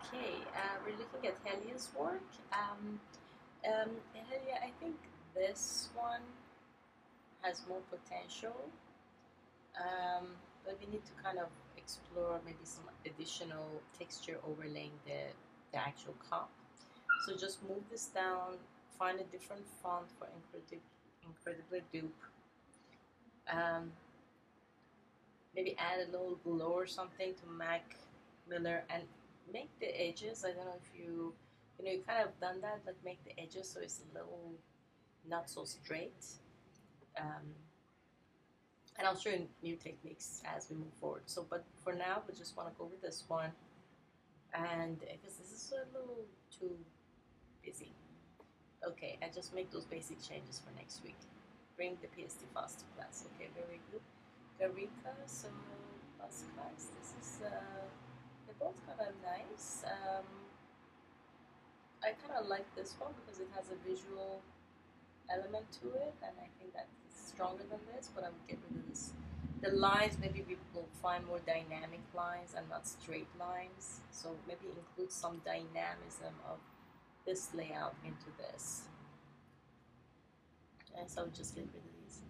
Okay, we're looking at Helia's work. Helia, I think this one has more potential, um, but we need to kind of explore maybe some additional texture overlaying the actual comp. So just move this down, find a different font for Incredibly Dupe. Um, Maybe add a little glow or something to Mac Miller and make the edges. I don't know if you kind of done that, but make the edges so it's a little not so straight. Um, and I'll show you new techniques as we move forward. So, but for now, we just want to go with this one, and because this is a little too busy. Okay, and just make those basic changes for next week. Bring the PSD fast to class. Okay, very good. Garika, so plus class. This is they're both kind of nice. I kind of like this one because it has a visual element to it, and I think that it's stronger than this, but I would get rid of this. The lines, maybe we will find more dynamic lines and not straight lines, so maybe include some dynamism of this layout into this. And so just get rid of these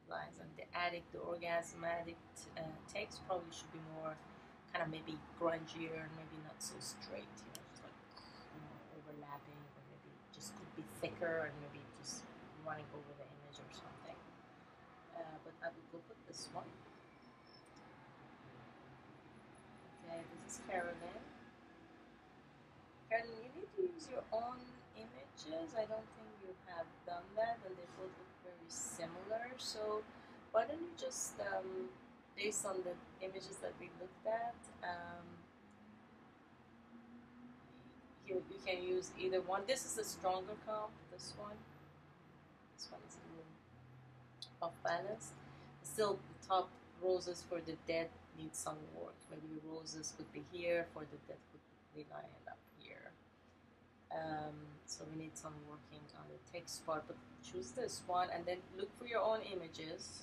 lines. And the addict, the orgasm addict text probably should be more kind of maybe grungier and maybe not so straight, just like overlapping, or maybe just could be thicker and maybe just running over the image or something. But I will go put this one. Okay, this is Carolyn. Carolyn, you need to use your own images. I don't think you have done that, and they both look very similar. So why don't you just, based on the images that we looked at, you can use either one. This is a stronger comp, this one. This one is a little off balance. Still, the top roses for the dead need some work. Maybe roses could be here, for the dead could be lined up here. So we need some working on the text part, but choose this one and then look for your own images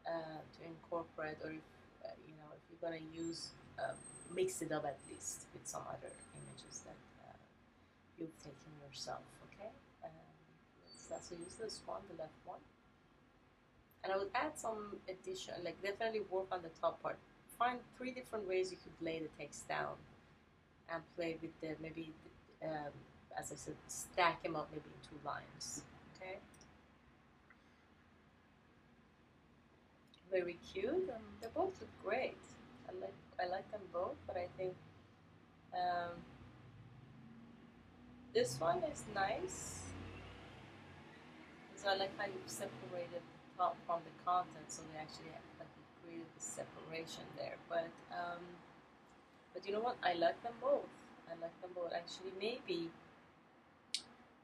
to incorporate, or if you're gonna use, mix it up at least with some other images that you've taken yourself. Okay, let's use this one, the left one, and I would add some addition, like definitely work on the top part. Find 3 different ways you could lay the text down, and play with the maybe. As I said, stack them up maybe in 2 lines. Okay, very cute. They both look great. I like them both, but I think this one is nice. So I like how you've separated the top from the content, so they actually like created the separation there. But you know what? I like them both. Actually, maybe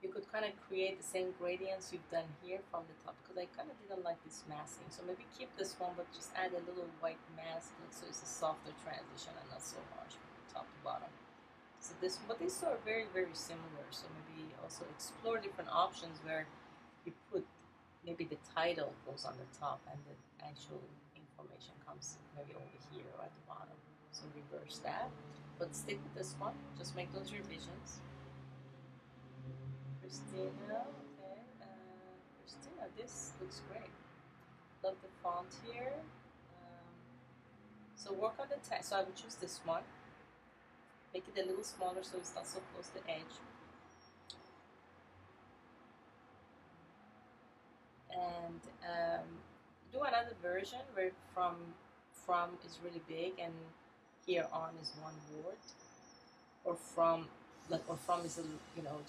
you could kind of create the same gradients you've done here from the top, because I kind of didn't like this masking. So maybe keep this one, but just add a little white mask so it's a softer transition and not so harsh from the top to bottom. So but these two are very, very similar. So maybe also explore different options where you put maybe the title goes on the top and the actual information comes maybe over here or at the bottom. So reverse that, but stick with this one. Just make those revisions. Christina, okay. Christina, this looks great. Love the font here. So work on the text. So I would choose this one. Make it a little smaller so it's not so close to the edge. And do another version where from is really big and here on is one word, or from is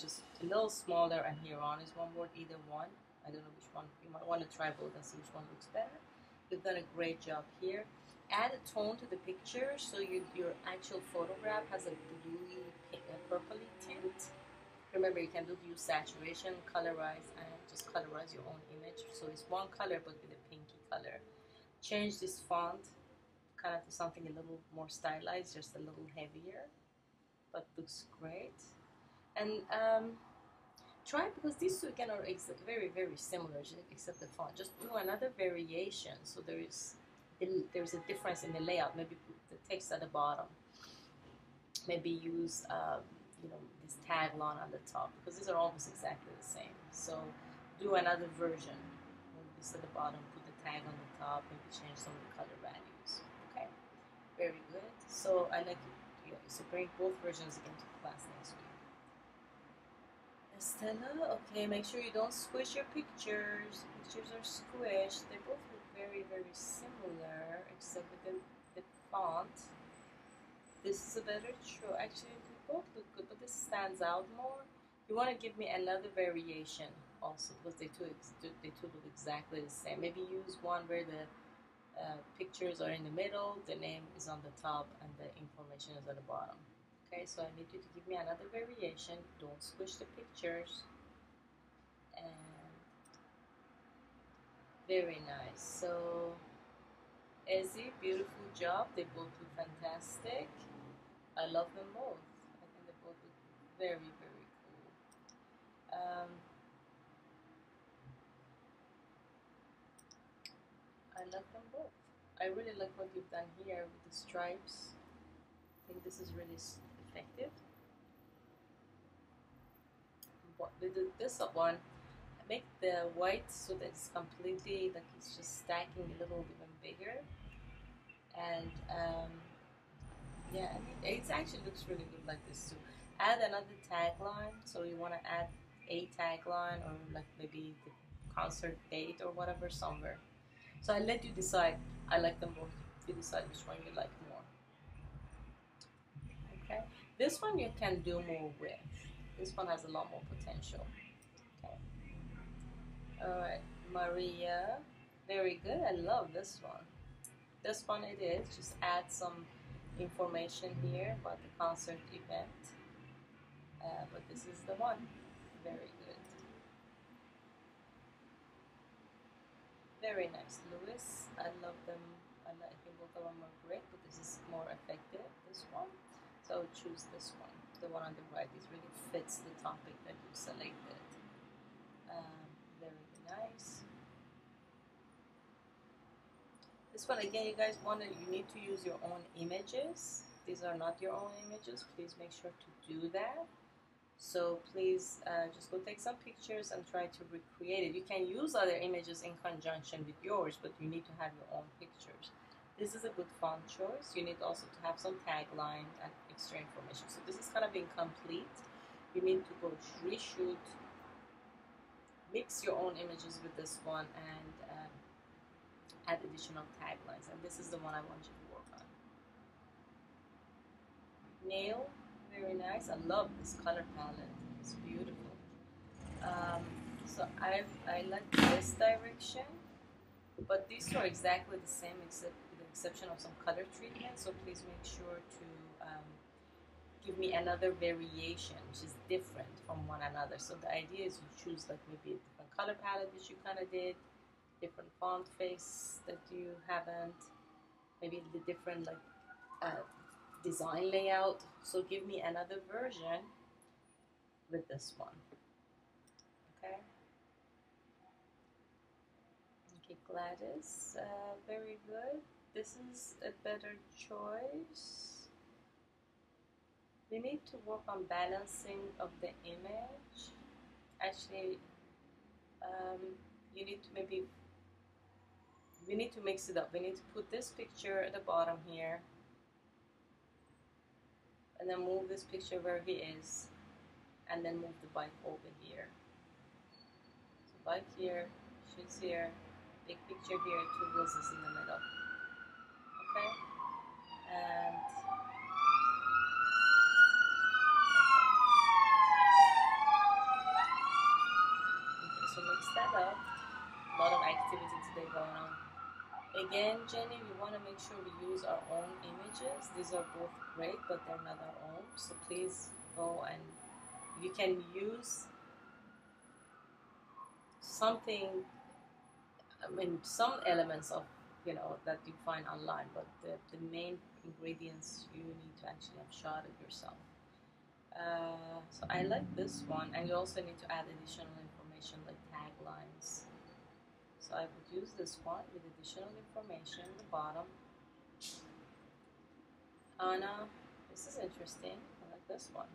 just a little smaller and here on is one word. Either one. I don't know which one. You might want to try both and see which one looks better. You've done a great job here. Add a tone to the picture so your actual photograph has a bluey, purpley tint. Remember, you can do use saturation, colorize, and just colorize your own image. So it's one color but with a pinky color. Change this font kind of to something a little more stylized, just a little heavier, but looks great. And try, because these two again are very, very similar except the font. Just do another variation so there's a difference in the layout. Maybe put the text at the bottom. maybe use this tagline on the top, because these are almost exactly the same. So do another version. Move this at the bottom, put the tag on the top, maybe change some of the color values. Okay, very good. So I like you so bring both versions into class next week. Estella, okay, make sure you don't squish your pictures. Pictures are squished. They both look very, very similar, except with the font. This is a better choice. Actually, they both look good, but this stands out more. You want to give me another variation also, because they two look exactly the same. Maybe use one where the pictures are in the middle, the name is on the top, and the information is at the bottom. Okay, so I need you to give me another variation. Don't squish the pictures. And very nice. So, Ezzy, beautiful job. They both look fantastic. I love them both. I think they both look very, very cool. I love them both. I really like what you've done here with the stripes. I think this is really effective. With this one, make the white so that it's completely, like it's just stacking a little even bigger. And yeah, I mean, it actually looks really good like this too. Add another tagline. So you want to add a tagline, or like maybe the concert date or whatever somewhere. So I let you decide. I like them both. You decide which one you like more. Okay. This one you can do more with. This one has a lot more potential. Okay. All right, Maria. Very good. I love this one. This one it is. Just add some information here about the concert event. But this is the one. Very good. Very nice, Lewis. I love them. I think both of them are great, but this is more effective, this one. So I would choose this one. The one on the right. This really fits the topic that you selected. Very nice. This one again, you guys you need to use your own images. These are not your own images. Please make sure to do that. So please just go take some pictures and try to recreate it. You can use other images in conjunction with yours, but you need to have your own pictures. This is a good font choice. You need also to have some tagline and extra information. So this is kind of incomplete. You need to go reshoot, mix your own images with this one, and add additional taglines. And this is the one I want you to work on. Nail, very nice. I love this color palette. It's beautiful. So I like this direction, but these two are exactly the same, except with the exception of some color treatment. So please make sure to give me another variation which is different from one another. So the idea is you choose like maybe a different color palette which you kind of did, different font face that you haven't, maybe the different like design layout. So give me another version with this one. Okay. Okay, Gladys, very good. This is a better choice. We need to work on balancing of the image. Actually, you need to we need to mix it up. We need to put this picture at the bottom here, and then move this picture where he is, and then move the bike over here. So bike here, shoes here, big picture here, two wheels is in the middle. Okay, and so mix that up. A lot of activity today going on. Again, Jenny, we want to make sure we use our own images. These are both great, but they're not our own. So please go and you can use something, I mean, some elements of, that you find online, but the main ingredients you need to actually have shot it yourself. So I like this one, and you also need to add additional information like taglines. So I would use this one with additional information at the bottom. Anna, This is interesting. I like this one.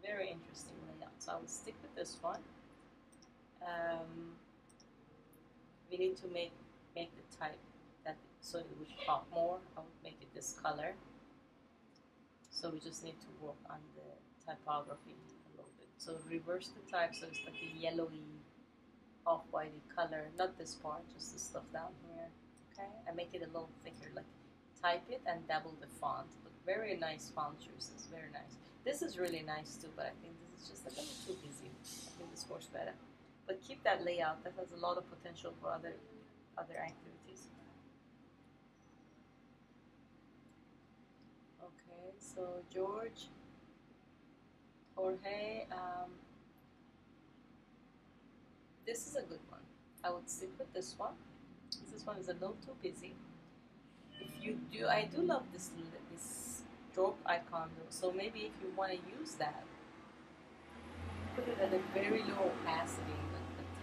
Very interesting layout. So I will stick with this one. We need to make the type that so it would pop more. I would make it this color. So we just need to work on the typography a little bit. So reverse the type so it's like a yellowy, off-whitey color. Not this part, just the stuff down here. Okay, and make it a little thicker. Like type it and double the font. But very nice font choices. Very nice. This is really nice too, but I think this is just a little too busy. I think this works better. But keep that layout. That has a lot of potential for other activities. Okay, so George, Jorge, this is a good one. I would stick with this one. This one is a little too busy. If you do, I do love this stroke icon though. So maybe if you want to use that, put it at a very low opacity,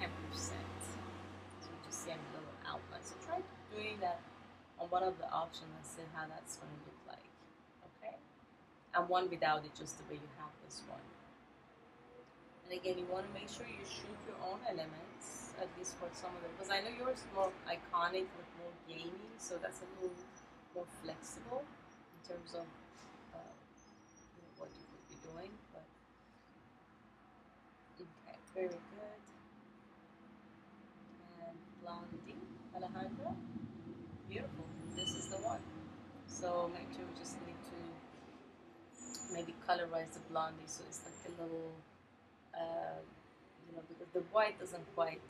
like 10%. So you just see a little outline. So try doing that on one of the options and see how that's going to look like. Okay? And one without it, just the way you have this one. And again, you want to make sure you shoot your own elements, at least for some of them. Because I know yours is more iconic, with more gaming, so that's a little more flexible in terms of what you could be doing. But okay, very good. And Blondie, Alejandra, beautiful. This is the one. So make sure we just need to maybe colorize the Blondie so it's like a little, because the white doesn't quite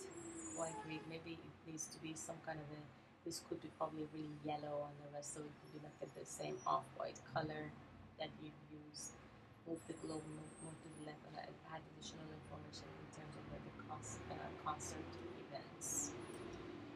read. Maybe it needs to be some kind of a. This could be probably really yellow, and the rest of it could be like the same off-white color that you use. Move the globe, move to the left, and add additional information.